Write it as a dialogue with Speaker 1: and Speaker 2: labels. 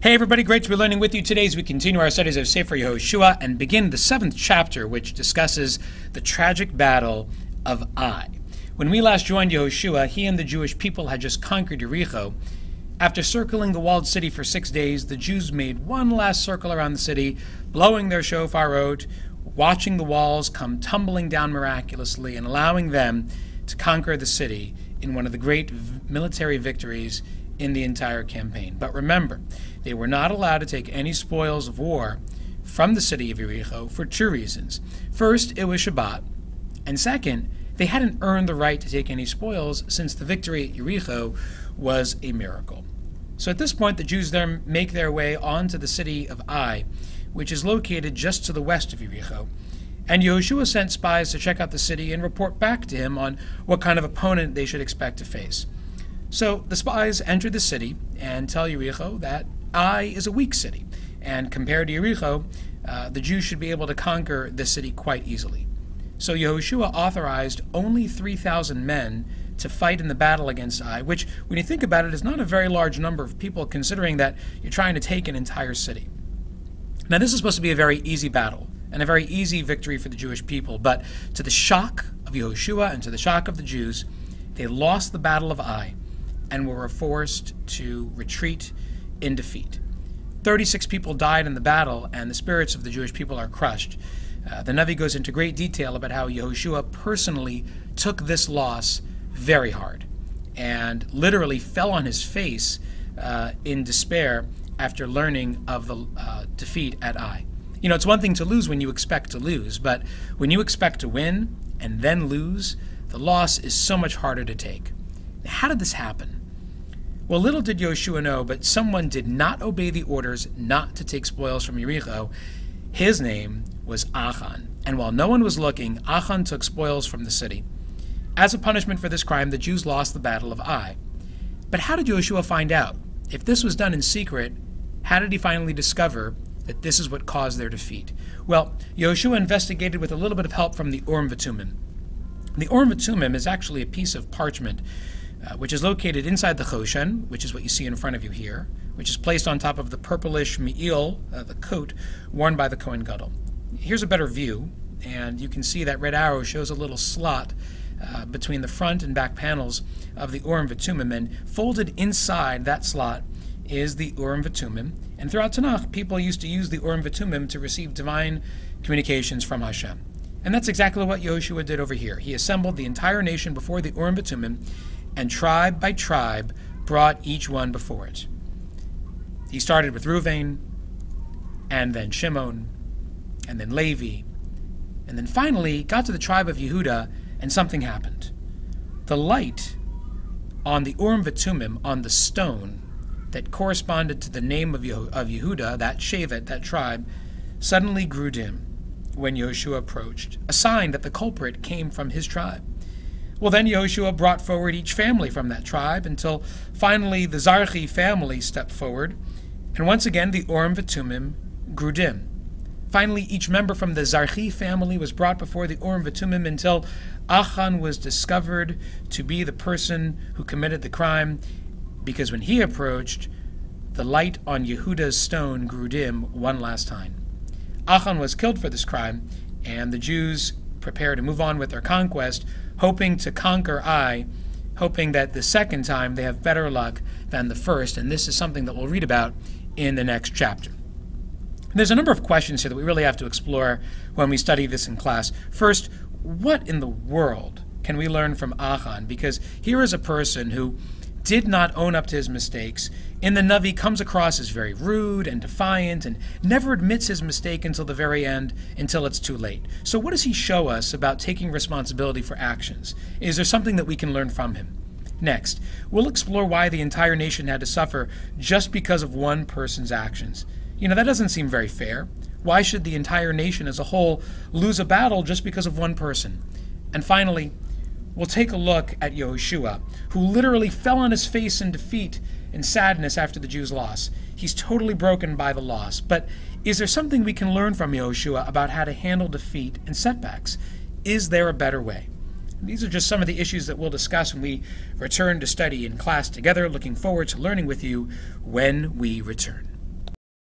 Speaker 1: Hey everybody, great to be learning with you today as we continue our studies of Sefer Yehoshua and begin the 7th chapter, which discusses the tragic battle of Ai. When we last joined Yehoshua, he and the Jewish people had just conquered Jericho. After circling the walled city for 6 days, the Jews made one last circle around the city, blowing their shofar out, watching the walls come tumbling down miraculously and allowing them to conquer the city in one of the great military victories in the entire campaign. But remember, they were not allowed to take any spoils of war from the city of Jericho for 2 reasons. First, it was Shabbat, and second, they hadn't earned the right to take any spoils since the victory at Jericho was a miracle. So at this point, the Jews then make their way onto the city of Ai, which is located just to the west of Jericho. And Yehoshua sent spies to check out the city and report back to him on what kind of opponent they should expect to face. So the spies enter the city and tell Jericho that Ai is a weak city, and compared to Jericho, the Jews should be able to conquer the city quite easily. So Yehoshua authorized only 3,000 men to fight in the battle against Ai, which, when you think about it, is not a very large number of people considering that you're trying to take an entire city. Now, this is supposed to be a very easy battle and a very easy victory for the Jewish people, but to the shock of Yehoshua and to the shock of the Jews, they lost the battle of Ai and were forced to retreat in defeat. 36 people died in the battle, and the spirits of the Jewish people are crushed. The Nevi goes into great detail about how Yehoshua personally took this loss very hard and literally fell on his face in despair after learning of the defeat at Ai. You know, it's one thing to lose when you expect to lose, but when you expect to win and then lose, the loss is so much harder to take. How did this happen? Well, little did Yehoshua know, but someone did not obey the orders not to take spoils from Jericho. His name was Achan, and while no one was looking, Achan took spoils from the city. As a punishment for this crime, the Jews lost the battle of Ai. But how did Yehoshua find out? If this was done in secret, how did he finally discover that this is what caused their defeat? Well, Yehoshua investigated with a little bit of help from the Urim V'Tumim. The Urim V'Tumim is actually a piece of parchment which is located inside the Choshen, which is what you see in front of you here, which is placed on top of the purplish me'il, the coat, worn by the Kohen Gadol. Here's a better view, and you can see that red arrow shows a little slot between the front and back panels of the Urim V'Tumim, and folded inside that slot is the Urim V'Tumim. And throughout Tanakh, people used to use the Urim V'Tumim to receive divine communications from Hashem. And that's exactly what Yehoshua did over here. He assembled the entire nation before the Urim V'Tumim, and tribe by tribe brought each one before it. He started with Reuven, and then Shimon, and then Levi, and then finally got to the tribe of Yehuda, and something happened. The light on the Urim V'Tumim, on the stone that corresponded to the name of Yehuda, that Shevet, that tribe, suddenly grew dim when Yehoshua approached, a sign that the culprit came from his tribe. Well, then Yehoshua brought forward each family from that tribe until finally the Zarchi family stepped forward, and once again the Urim V'Tumim grew dim. Finally, each member from the Zarchi family was brought before the Urim V'Tumim until Achan was discovered to be the person who committed the crime, because when he approached, the light on Yehuda's stone grew dim one last time. Achan was killed for this crime, and the Jews prepare to move on with their conquest, hoping to conquer Ai, hoping that the second time they have better luck than the first, and this is something that we'll read about in the next chapter. There's a number of questions here that we really have to explore when we study this in class. First, what in the world can we learn from Achan? Because here is a person who did not own up to his mistakes. In the Nevi, comes across as very rude and defiant and never admits his mistake until the very end, until it's too late. So what does he show us about taking responsibility for actions? Is there something that we can learn from him? Next, we'll explore why the entire nation had to suffer just because of one person's actions. You know, that doesn't seem very fair. Why should the entire nation as a whole lose a battle just because of one person? And finally, we'll take a look at Yehoshua, who literally fell on his face in defeat and sadness after the Jews' loss. He's totally broken by the loss. But is there something we can learn from Yehoshua about how to handle defeat and setbacks? Is there a better way? These are just some of the issues that we'll discuss when we return to study in class together. Looking forward to learning with you when we return.